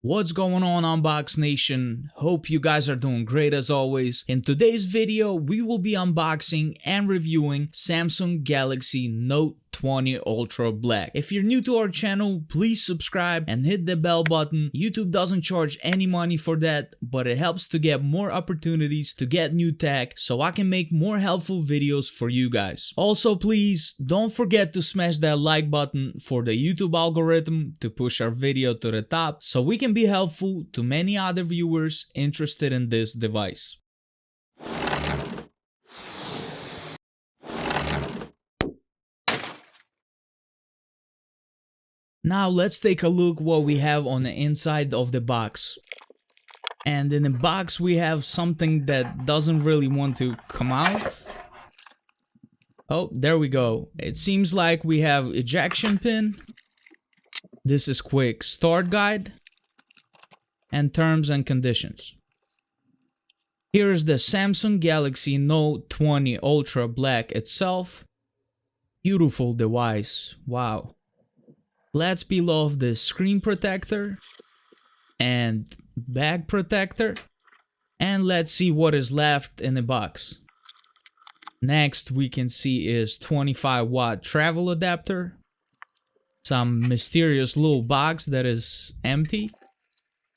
What's going on, Unbox Nation? Hope you guys are doing great as always. In today's video, we will be unboxing and reviewing Samsung Galaxy Note 20 Ultra Black. If you're new to our channel, please subscribe and hit the bell button. YouTube doesn't charge any money for that, but it helps to get more opportunities to get new tech so I can make more helpful videos for you guys. Also, please don't forget to smash that like button for the YouTube algorithm to push our video to the top so we can be helpful to many other viewers interested in this device. Now let's take a look what we have on the inside of the box. And in the box we have something that doesn't really want to come out. Oh, there we go. It seems like we have ejection pin. This is quick start guide and terms and conditions. Here is the Samsung Galaxy Note 20 Ultra Black itself. Beautiful device. Wow. Let's peel off the screen protector and back protector, and let's see what is left in the box. Next we can see is 25-watt travel adapter, some mysterious little box that is empty.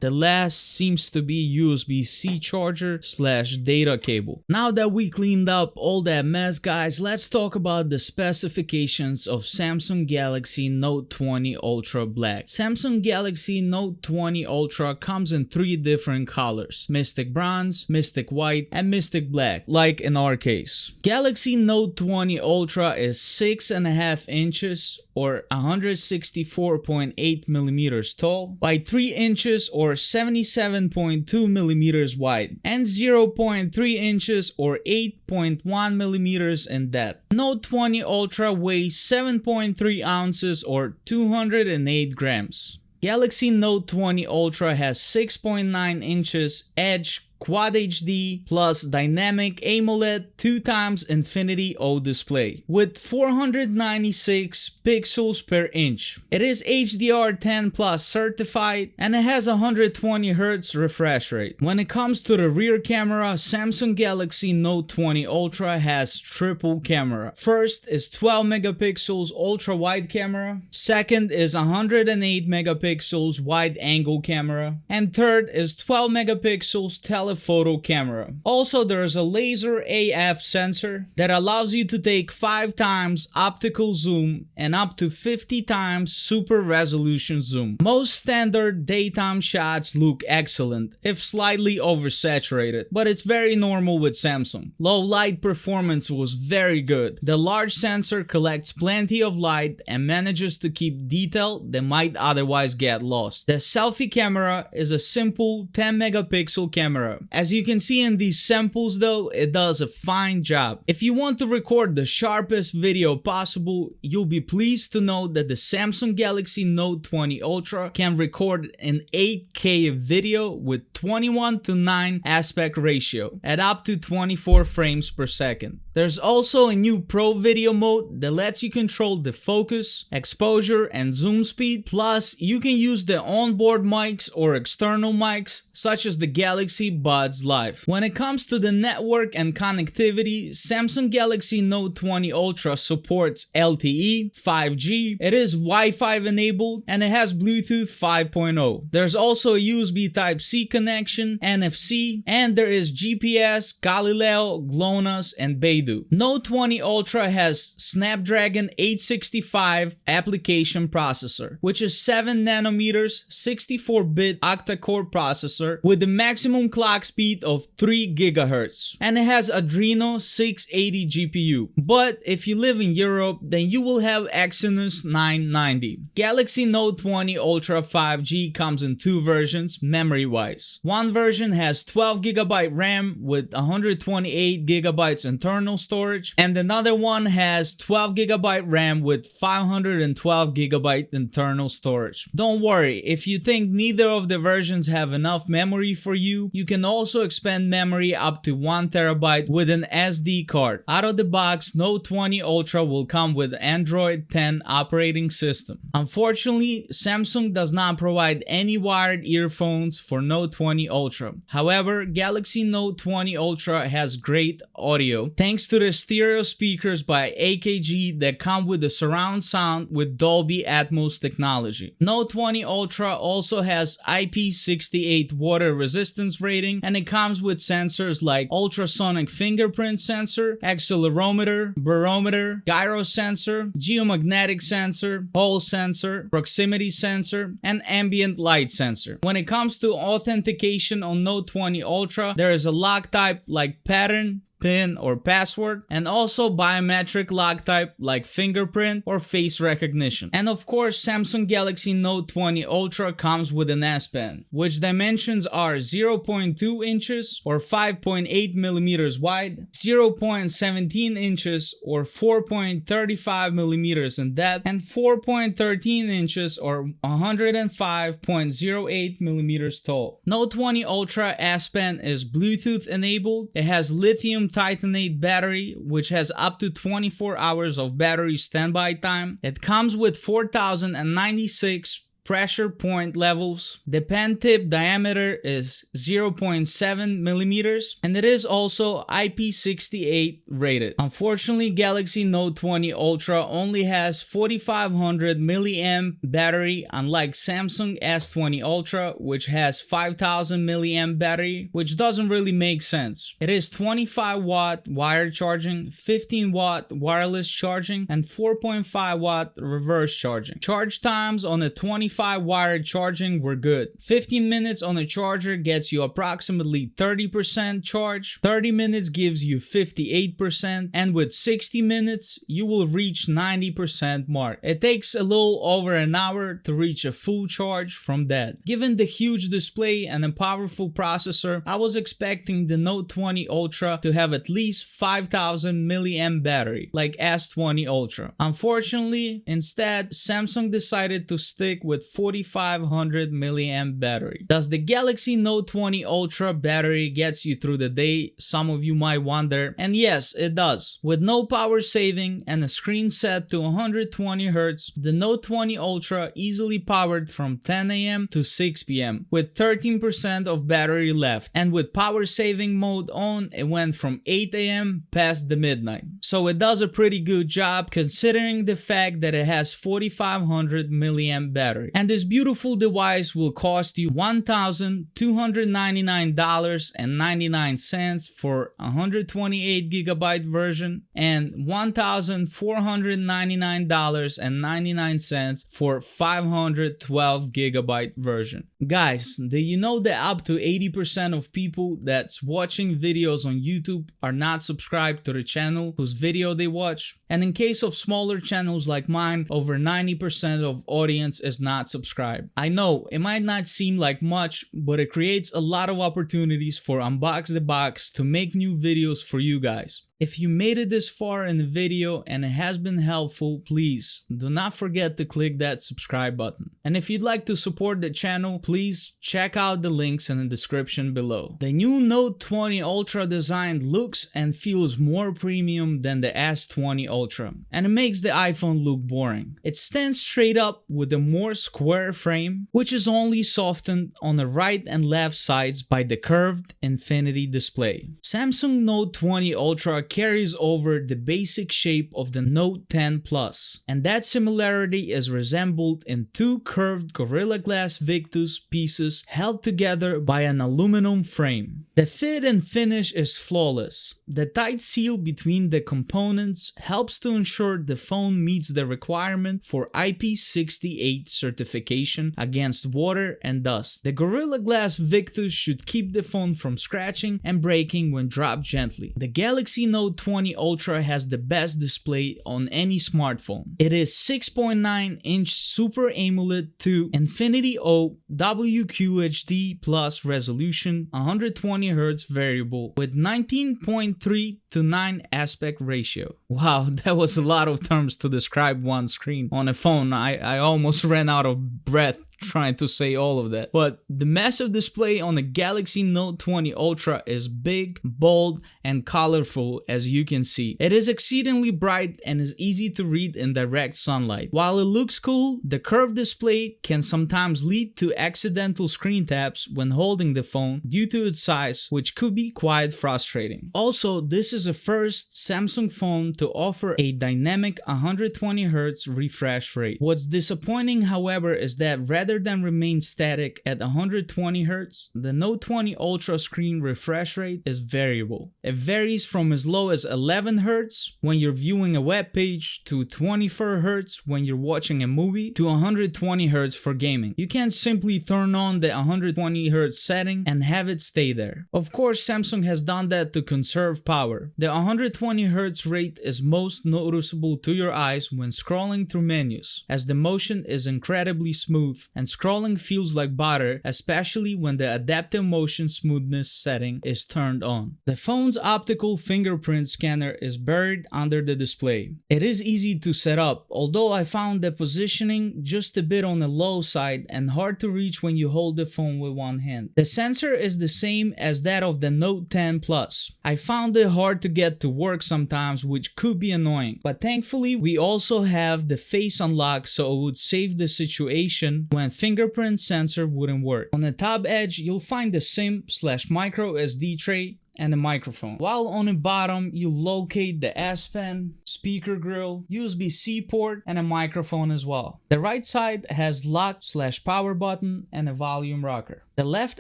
The last seems to be USB-C charger / data cable. Now that we cleaned up all that mess, guys, let's talk about the specifications of Samsung Galaxy Note 20 Ultra Black. Samsung Galaxy Note 20 Ultra comes in 3 different colors: Mystic Bronze, Mystic White, and Mystic Black, like in our case. Galaxy Note 20 Ultra is 6.5 inches or 164.8 millimeters tall by 3 inches or 77.2 millimeters wide and 0.3 inches or 8.1 millimeters in depth. Note 20 Ultra weighs 7.3 ounces or 208 grams. Galaxy Note 20 Ultra has 6.9 inches Edge Quad HD plus dynamic AMOLED 2x Infinity O display with 496 pixels per inch. It is HDR10 plus certified and it has 120 Hz refresh rate. When it comes to the rear camera, Samsung Galaxy Note 20 Ultra has triple camera. First is 12 megapixels ultra wide camera, second is 108 megapixels wide angle camera, and third is 12 megapixels telephoto camera. Also, there is a laser AF sensor that allows you to take 5 times optical zoom and up to 50 times super resolution zoom. Most standard daytime shots look excellent, if slightly oversaturated, but it's very normal with Samsung. Low light performance was very good. The large sensor collects plenty of light and manages to keep detail that might otherwise get lost. The selfie camera is a simple 10 megapixel camera. As you can see in these samples though, it does a fine job. If you want to record the sharpest video possible, you'll be pleased to know that the Samsung Galaxy Note 20 Ultra can record an 8K video with 21:9 aspect ratio at up to 24 frames per second. There's also a new Pro Video mode that lets you control the focus, exposure, and zoom speed. Plus, you can use the onboard mics or external mics, such as the Galaxy Buds Live. When it comes to the network and connectivity, Samsung Galaxy Note 20 Ultra supports LTE, 5G, it is Wi-Fi enabled, and it has Bluetooth 5.0. There's also a USB Type-C connection, NFC, and there is GPS, Galileo, GLONASS, and Beidou. Note 20 Ultra has Snapdragon 865 application processor, which is 7 nanometers, 64-bit octa-core processor with a maximum clock speed of 3 GHz, and it has Adreno 680 GPU. But if you live in Europe, then you will have Exynos 990. Galaxy Note 20 Ultra 5G comes in 2 versions memory-wise. One version has 12 GB RAM with 128 GB internal storage, and another one has 12 GB RAM with 512 GB internal storage. Don't worry, if you think neither of the versions have enough memory for you, you can also expand memory up to 1 TB with an SD card. Out of the box, Note 20 Ultra will come with Android 10 operating system. Unfortunately, Samsung does not provide any wired earphones for Note 20 Ultra. However, Galaxy Note 20 Ultra has great audio thanks to the stereo speakers by AKG that come with the surround sound with Dolby Atmos technology. Note 20 Ultra also has IP68 water resistance rating, and it comes with sensors like ultrasonic fingerprint sensor, accelerometer, barometer, gyro sensor, geomagnetic sensor, Hall sensor, proximity sensor, and ambient light sensor. When it comes to authentication on Note 20 Ultra, there is a lock type like pattern, PIN, or password, and also biometric lock type like fingerprint or face recognition. And of course, Samsung Galaxy Note 20 Ultra comes with an S Pen, which dimensions are 0.2 inches or 5.8 millimeters wide, 0.17 inches or 4.35 millimeters in depth, and 4.13 inches or 105.08 millimeters tall. Note 20 Ultra S Pen is Bluetooth enabled. It has lithium titanate battery, which has up to 24 hours of battery standby time. It comes with 4096 pressure point levels. The pen tip diameter is 0.7 millimeters, and it is also IP68 rated. Unfortunately, Galaxy Note 20 Ultra only has 4500 milliamp battery, unlike Samsung S20 Ultra, which has 5000 milliamp battery, which doesn't really make sense. It is 25 watt wired charging, 15 watt wireless charging, and 4.5 watt reverse charging. Charge times on a 25 wired charging were good. 15 minutes on a charger gets you approximately 30% charge, 30 minutes gives you 58%, and with 60 minutes you will reach 90% mark. It takes a little over an hour to reach a full charge from that. Given the huge display and a powerful processor, I was expecting the Note 20 Ultra to have at least 5000 milliamp battery like S20 Ultra. Unfortunately, instead, Samsung decided to stick with 4500 milliamp battery. Does the Galaxy Note 20 Ultra battery gets you through the day? Some of you might wonder, and yes, it does. With no power saving and a screen set to 120 Hz, the Note 20 Ultra easily powered from 10 AM to 6 PM with 13% of battery left, and with power saving mode on, it went from 8 AM past the midnight. So it does a pretty good job considering the fact that it has 4500 milliamp battery. And this beautiful device will cost you $1,299.99 for 128GB version and $1,499.99 for 512GB version. Guys, do you know that up to 80% of people that's watching videos on YouTube are not subscribed to the channel whose video they watch? And in case of smaller channels like mine, over 90% of audience is not subscribed. I know it might not seem like much, but it creates a lot of opportunities for Unbox the Box to make new videos for you guys. If you made it this far in the video and it has been helpful, please do not forget to click that subscribe button. And if you'd like to support the channel, please check out the links in the description below. The new Note 20 Ultra design looks and feels more premium than the S20 Ultra, and it makes the iPhone look boring. It stands straight up with a more square frame, which is only softened on the right and left sides by the curved infinity display. Samsung Note 20 Ultra carries over the basic shape of the Note 10 Plus, and that similarity is resembled in two curved Gorilla Glass Victus pieces held together by an aluminum frame. The fit and finish is flawless. The tight seal between the components helps to ensure the phone meets the requirement for IP68 certification against water and dust. The Gorilla Glass Victus should keep the phone from scratching and breaking when dropped gently. The Galaxy Note 20 Ultra has the best display on any smartphone. It is 6.9-inch Super AMOLED to Infinity O WQHD Plus resolution, 120Hz variable with 19.3:9 aspect ratio. Wow, that was a lot of terms to describe one screen on a phone. I almost ran out of breath trying to say all of that. But the massive display on the Galaxy Note 20 Ultra is big, bold, and colorful, as you can see. It is exceedingly bright and is easy to read in direct sunlight. While it looks cool, the curved display can sometimes lead to accidental screen taps when holding the phone due to its size, which could be quite frustrating. Also, this is the first Samsung phone to offer a dynamic 120Hz refresh rate. What's disappointing, however, is that rather than remain static at 120Hz, the Note 20 Ultra screen refresh rate is variable. It varies from as low as 11Hz when you're viewing a web page to 24Hz when you're watching a movie to 120Hz for gaming. You can't simply turn on the 120Hz setting and have it stay there. Of course, Samsung has done that to conserve power. The 120Hz rate is most noticeable to your eyes when scrolling through menus, as the motion is incredibly smooth and scrolling feels like butter, especially when the adaptive motion smoothness setting is turned on. The phone's optical fingerprint scanner is buried under the display. It is easy to set up, although I found the positioning just a bit on the low side and hard to reach when you hold the phone with one hand. The sensor is the same as that of the Note 10 Plus. I found it hard to get to work sometimes, which could be annoying, but thankfully we also have the face unlock, so it would save the situation when fingerprint sensor wouldn't work. On the top edge, you'll find the SIM/micro SD tray and a microphone. While on the bottom, you locate the S Pen, speaker grill, USB-C port, and a microphone as well. The right side has lock/power button and a volume rocker. The left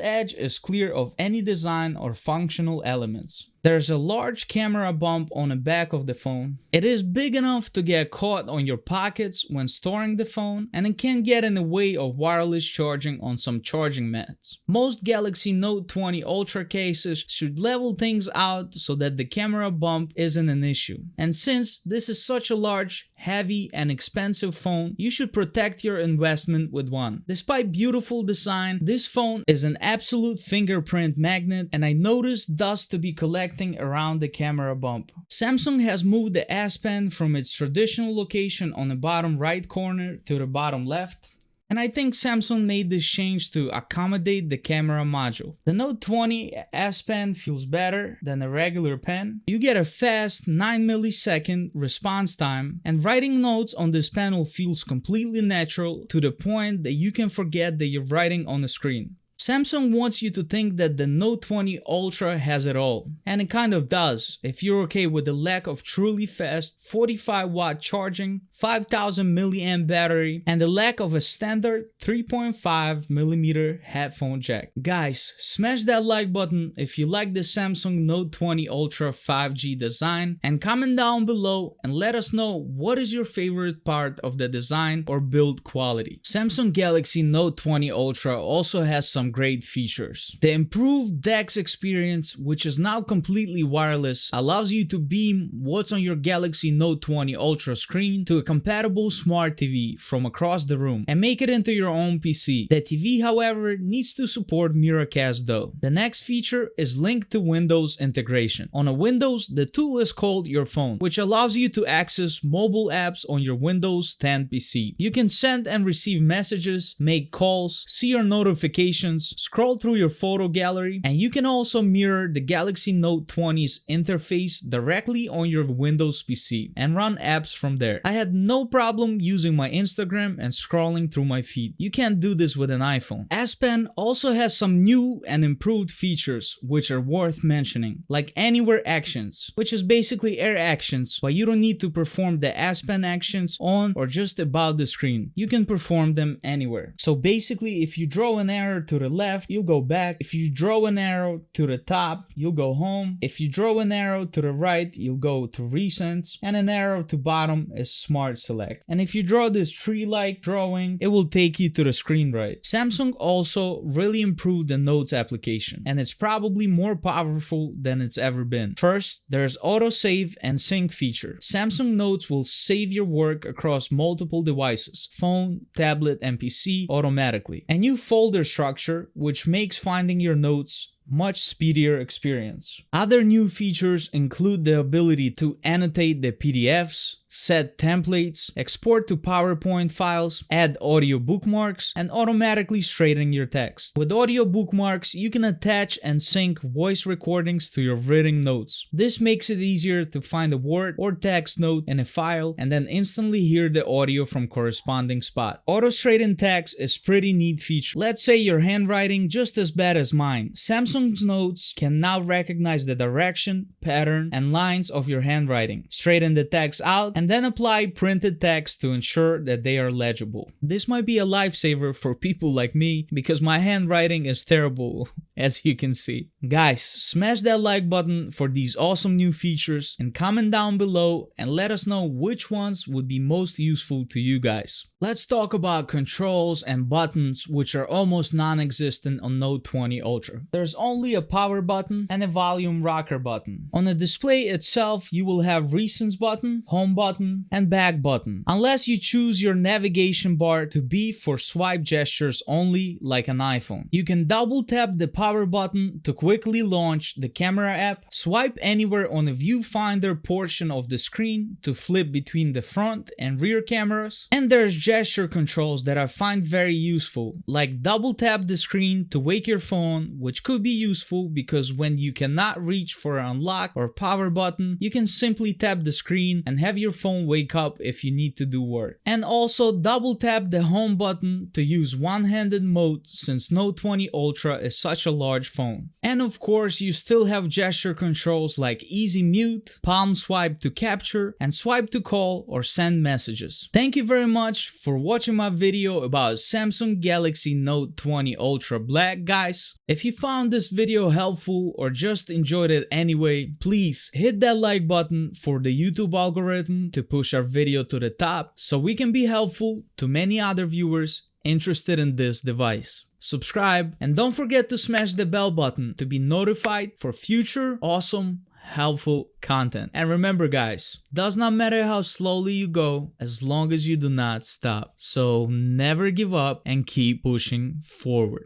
edge is clear of any design or functional elements. There's a large camera bump on the back of the phone. It is big enough to get caught on your pockets when storing the phone, and it can get in the way of wireless charging on some charging mats. Most Galaxy Note 20 Ultra cases should level things out so that the camera bump isn't an issue. And since this is such a large, heavy, and expensive phone, you should protect your investment with one. Despite beautiful design, this phone is an absolute fingerprint magnet, and I noticed dust to be collecting around the camera bump. Samsung has moved the S Pen from its traditional location on the bottom right corner to the bottom left, and I think Samsung made this change to accommodate the camera module. The Note 20 S Pen feels better than a regular pen. You get a fast 9-millisecond response time, and writing notes on this panel feels completely natural to the point that you can forget that you're writing on the screen. Samsung wants you to think that the Note 20 Ultra has it all, and it kind of does if you're okay with the lack of truly fast 45-watt charging, 5000 mAh battery, and the lack of a standard 3.5mm headphone jack. Guys, smash that like button if you like the Samsung Note 20 Ultra 5G design, and comment down below and let us know what is your favorite part of the design or build quality. Samsung Galaxy Note 20 Ultra also has some great features. The improved DeX experience, which is now completely wireless, allows you to beam what's on your Galaxy Note 20 Ultra screen to a compatible smart TV from across the room and make it into your own PC. The TV, however, needs to support Miracast though. The next feature is linked to Windows integration. On a Windows, the tool is called Your Phone, which allows you to access mobile apps on your Windows 10 PC. You can send and receive messages, make calls, see your notifications, scroll through your photo gallery, and you can also mirror the Galaxy Note 20's interface directly on your Windows PC and run apps from there. I had no problem using my Instagram and scrolling through my feed. You can't do this with an iPhone. S Pen also has some new and improved features which are worth mentioning, like Anywhere Actions, which is basically Air Actions, but you don't need to perform the S Pen actions on or just above the screen. You can perform them anywhere. So basically, if you draw an arrow to the left, you'll go back. If you draw an arrow to the top, you'll go home. If you draw an arrow to the right, you'll go to Recents, and an arrow to bottom is Smart Select. And if you draw this tree-like drawing, it will take you to the screen right. Samsung also really improved the Notes application, and it's probably more powerful than it's ever been. First, there's autosave and sync feature. Samsung Notes will save your work across multiple devices, phone, tablet, and PC automatically. A new folder structure which makes finding your notes much speedier experience. Other new features include the ability to annotate the PDFs, set templates, export to PowerPoint files, add audio bookmarks, and automatically straighten your text. With audio bookmarks, you can attach and sync voice recordings to your written notes. This makes it easier to find a word or text note in a file and then instantly hear the audio from corresponding spot. Auto straighten text is pretty neat feature. Let's say your handwriting just as bad as mine. Samsung's notes can now recognize the direction, pattern, and lines of your handwriting, straighten the text out, and then apply printed text to ensure that they are legible. This might be a lifesaver for people like me because my handwriting is terrible, as you can see. Guys, smash that like button for these awesome new features and comment down below and let us know which ones would be most useful to you guys. Let's talk about controls and buttons which are almost non-existent on Note 20 Ultra. There's only a power button and a volume rocker button. On the display itself, you will have recents button, home button, and back button, unless you choose your navigation bar to be for swipe gestures only like an iPhone. You can double tap the power button to quickly launch the camera app, swipe anywhere on the viewfinder portion of the screen to flip between the front and rear cameras, and there's gesture controls that I find very useful, like double tap the screen to wake your phone, which could be useful because when you cannot reach for an unlock or power button, you can simply tap the screen and have your phone wake up if you need to do work. And also double tap the home button to use one-handed mode since Note 20 Ultra is such a large phone. And of course, you still have gesture controls like easy mute, palm swipe to capture, and swipe to call or send messages. Thank you very much for watching my video about Samsung Galaxy Note 20 Ultra Black, guys. If you found this video helpful or just enjoyed it anyway, please hit that like button for the YouTube algorithm to push our video to the top so we can be helpful to many other viewers interested in this device. Subscribe and don't forget to smash the bell button to be notified for future awesome helpful content. And remember guys, does not matter how slowly you go as long as you do not stop. So never give up and keep pushing forward.